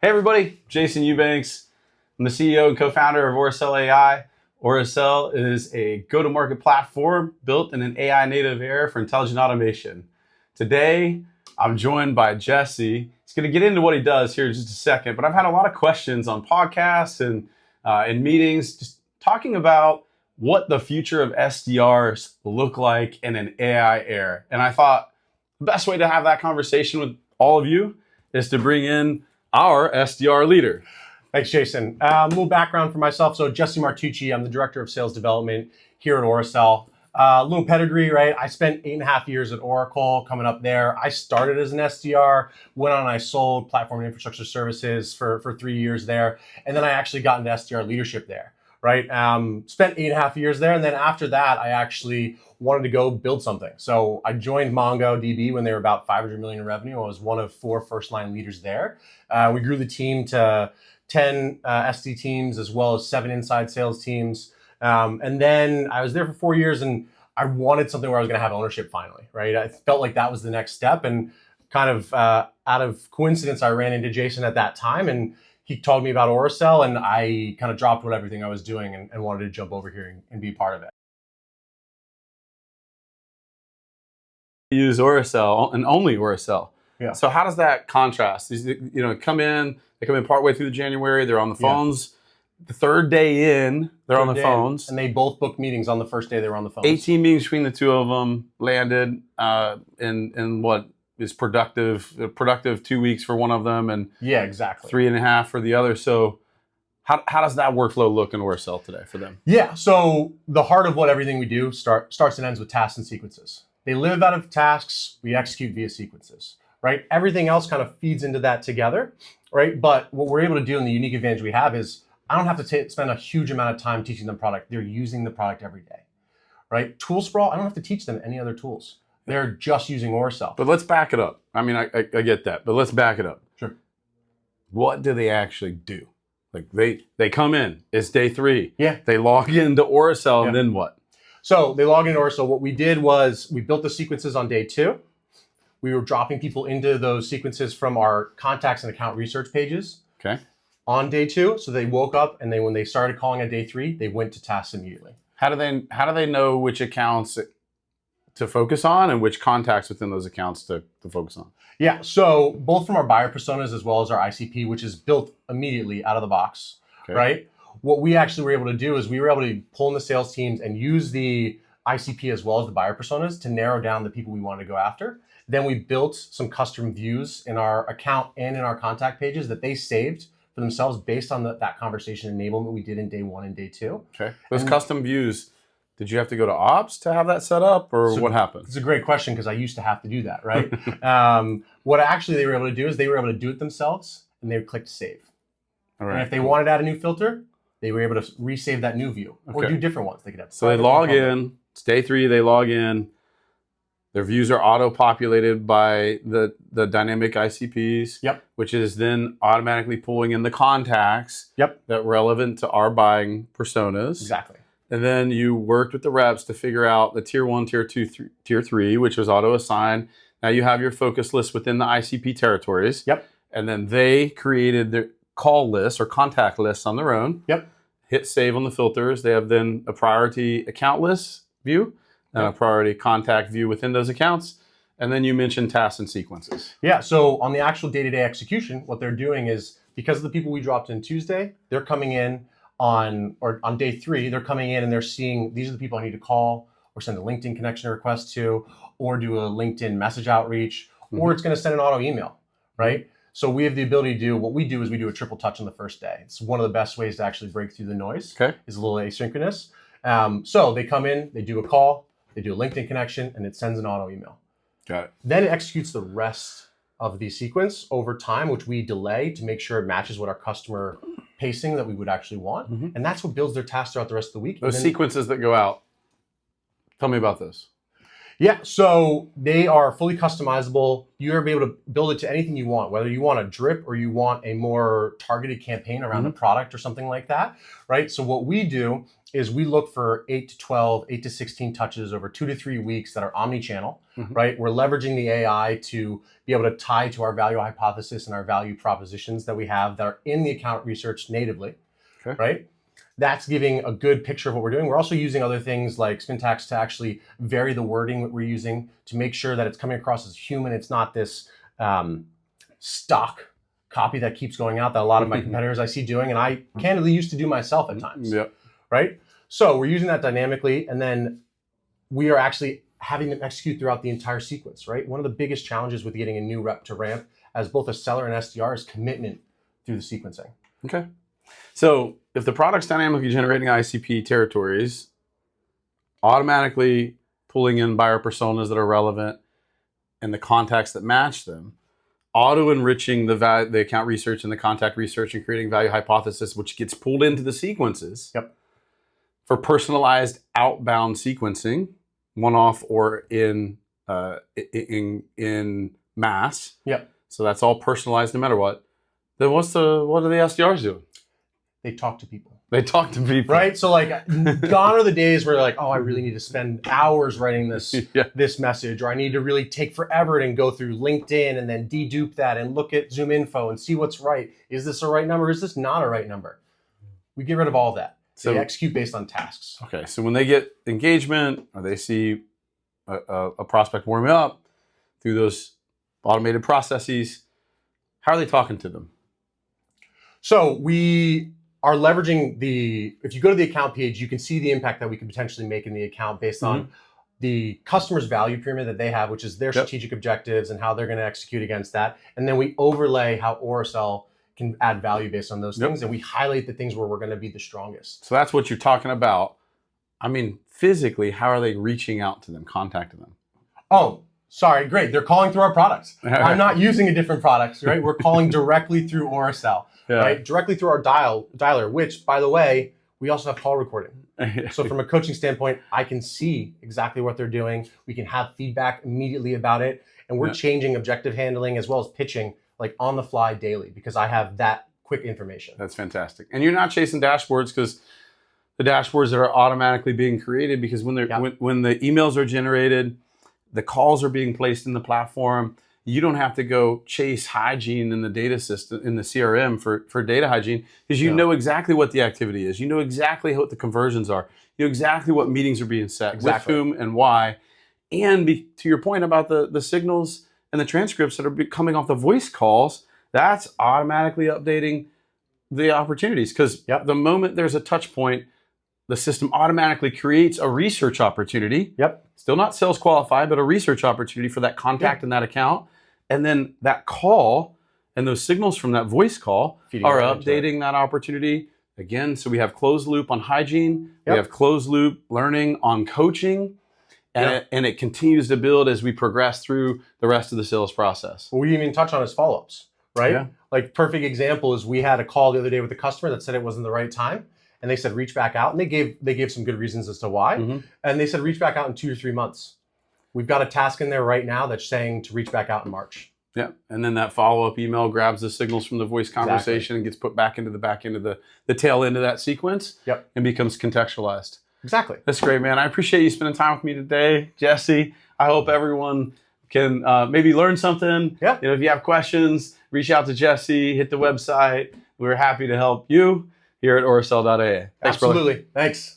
Hey everybody, Jason Eubanks. I'm the CEO and co-founder of Aurasell AI. Aurasell is a go-to-market platform built in an AI native era for intelligent automation. Today, I'm joined by Jesse. He's going to get into what he does here in just a second, but I've had a lot of questions on podcasts and in meetings, just talking about what the future of SDRs look like in an AI era. And I thought the best way to have that conversation with all of you is to bring in our SDR leader. Thanks, Jason. A little background for myself. So Jesse Martucci, I'm the Director of Sales Development here at Aurasell. A little pedigree, right? I spent 8.5 years at Oracle coming up there. I started as an SDR, went on and I sold platform and infrastructure services for 3 years there. And then I actually got into SDR leadership there, right? Spent 8.5 years there. And then after that, I actually wanted to go build something. So I joined MongoDB when they were about 500 million in revenue. I was one of 4 first-line leaders there. We grew the team to 10 SD teams as well as 7 inside sales teams. And then I was there for 4 years and I wanted something where I was going to have ownership finally, right? I felt like that was the next step. And kind of out of coincidence, I ran into Jason at that time and he told me about Aurasell and I kind of dropped everything I was doing and wanted to jump over here and be part of it. Use Aurasell and only Aurasell. Yeah. So how does that contrast? They come in partway through January, they're on the phones. The third day in, they're on the phones. And they both booked meetings on the first day they were on the phones. 18 meetings between the two of them, landed in what is productive 2 weeks for one of them and yeah, exactly. 3.5 for the other. So how does that workflow look in Aurasell today for them? Yeah, so the heart of what everything we do starts and ends with tasks and sequences. They live out of tasks, we execute via sequences, right? Everything else kind of feeds into that together, right? But what we're able to do and the unique advantage we have is I don't have to spend a huge amount of time teaching them product. They're using the product every day, right? Tool sprawl, I don't have to teach them any other tools. They're just using Aurasell. But let's back it up. I mean, I get that, but let's back it up. Sure. What do they actually do? Like they come in, it's day 3. Yeah. They log into Aurasell and then what? So they log into Aurasell. What we did was we built the sequences on day 2. We were dropping people into those sequences from our contacts and account research pages. Okay. On day 2, so they woke up and when they started calling on day 3, they went to tasks immediately. How do they know which accounts to focus on and which contacts within those accounts to focus on? Yeah, so both from our buyer personas as well as our ICP, which is built immediately out of the box, right? What we actually were able to do is we were able to pull in the sales teams and use the ICP as well as the buyer personas to narrow down the people we wanted to go after. Then we built some custom views in our account and in our contact pages that they saved for themselves based on that conversation enablement we did in day 1 and day 2. Okay. Those custom views, did you have to go to ops to have that set up or what happened? It's a great question because I used to have to do that, right? What actually they were able to do is they were able to do it themselves and they would click save. All right. And if they wanted to add a new filter, they were able to resave that new view or do different ones. They could have. So they log in, it's day 3, they log in. Their views are auto-populated by the dynamic ICPs, which is then automatically pulling in the contacts that are relevant to our buying personas. Exactly. And then you worked with the reps to figure out the tier 1, tier 2, tier 3, which was auto-assigned. Now you have your focus list within the ICP territories. And then they created their call lists or contact lists on their own. Hit save on the filters. They have then a priority account list view and a priority contact view within those accounts. And then you mentioned tasks and sequences. Yeah, so on the actual day-to-day execution, what they're doing is because of the people we dropped in Tuesday, they're coming in on day 3, they're coming in and they're seeing these are the people I need to call or send a LinkedIn connection request to or do a LinkedIn message outreach or it's going to send an auto email, right? So we have the ability to do, what we do is we do a triple touch on the first day. It's one of the best ways to actually break through the noise. Is a little asynchronous. So they come in, they do a call, they do a LinkedIn connection, and it sends an auto email. Got it. Then it executes the rest of the sequence over time, which we delay to make sure it matches what our customer pacing that we would actually want. And that's what builds their tasks throughout the rest of the week. Those sequences that go out, tell me about those. Yeah, so they are fully customizable. You're able to build it to anything you want, whether you want a drip or you want a more targeted campaign around a product or something like that, right? So what we do is we look for 8 to 12, 8 to 16 touches over 2 to 3 weeks that are omni-channel, right? We're leveraging the AI to be able to tie to our value hypothesis and our value propositions that we have that are in the account research natively, right? That's giving a good picture of what we're doing. We're also using other things like syntax to actually vary the wording that we're using to make sure that it's coming across as human. It's not this stock copy that keeps going out that a lot of my competitors I see doing, and I candidly used to do myself at times, right? So we're using that dynamically, and then we are actually having them execute throughout the entire sequence, right? One of the biggest challenges with getting a new rep to ramp as both a seller and SDR is commitment through the sequencing. Okay. So if the product's dynamically generating ICP territories, automatically pulling in buyer personas that are relevant and the contacts that match them, auto-enriching the account research and the contact research and creating value hypothesis, which gets pulled into the sequences for personalized outbound sequencing, one-off or in mass. So that's all personalized no matter what. Then what are the SDRs doing? They talk to people. They talk to people. Right? So like gone are the days where like, oh, I really need to spend hours writing this this message, or I need to really take forever and go through LinkedIn and then dedupe that and look at Zoom info and see what's right. Is this a right number? Is this not a right number? We get rid of all that. So they execute based on tasks. Okay. So when they get engagement or they see a prospect warming up through those automated processes, how are they talking to them? So we are leveraging if you go to the account page, you can see the impact that we could potentially make in the account based on the customer's value pyramid that they have, which is their strategic objectives and how they're going to execute against that. And then we overlay how Aurasell can add value based on those things. And we highlight the things where we're going to be the strongest. So that's what you're talking about. I mean, physically, how are they reaching out to them, contacting them? Oh, sorry. Great. They're calling through our products. I'm not using a different product, right? We're calling directly through Aurasell. Right? Directly through our dialer, which, by the way, we also have call recording. So from a coaching standpoint, I can see exactly what they're doing. We can have feedback immediately about it. And we're changing objective handling as well as pitching like on the fly daily because I have that quick information. That's fantastic. And you're not chasing dashboards because the dashboards are automatically being created because when the emails are generated, the calls are being placed in the platform. You don't have to go chase hygiene in the data system, in the CRM for data hygiene, because you know exactly what the activity is. You know exactly what the conversions are. You know exactly what meetings are being set, with whom and why. And to your point about the signals and the transcripts that are coming off the voice calls, that's automatically updating the opportunities. Because the moment there's a touch point, the system automatically creates a research opportunity. Still not sales qualified, but a research opportunity for that contact in that account. And then that call and those signals from that voice call are updating that opportunity again. So we have closed loop on hygiene. We have closed loop learning on coaching. And it continues to build as we progress through the rest of the sales process. What we didn't even touch on is follow-ups, right? Like perfect example is we had a call the other day with a customer that said it wasn't the right time. And they said, reach back out. And they gave some good reasons as to why. And they said, reach back out in 2 to 3 months. We've got a task in there right now that's saying to reach back out in March. And then that follow-up email grabs the signals from the voice conversation and gets put back into the back end of the tail end of that sequence and becomes contextualized. Exactly. That's great, man. I appreciate you spending time with me today, Jesse. I hope everyone can maybe learn something. You know, if you have questions, reach out to Jesse, hit the website. We're happy to help you here at Aurasell.aa. Thanks, Absolutely. Brother. Thanks.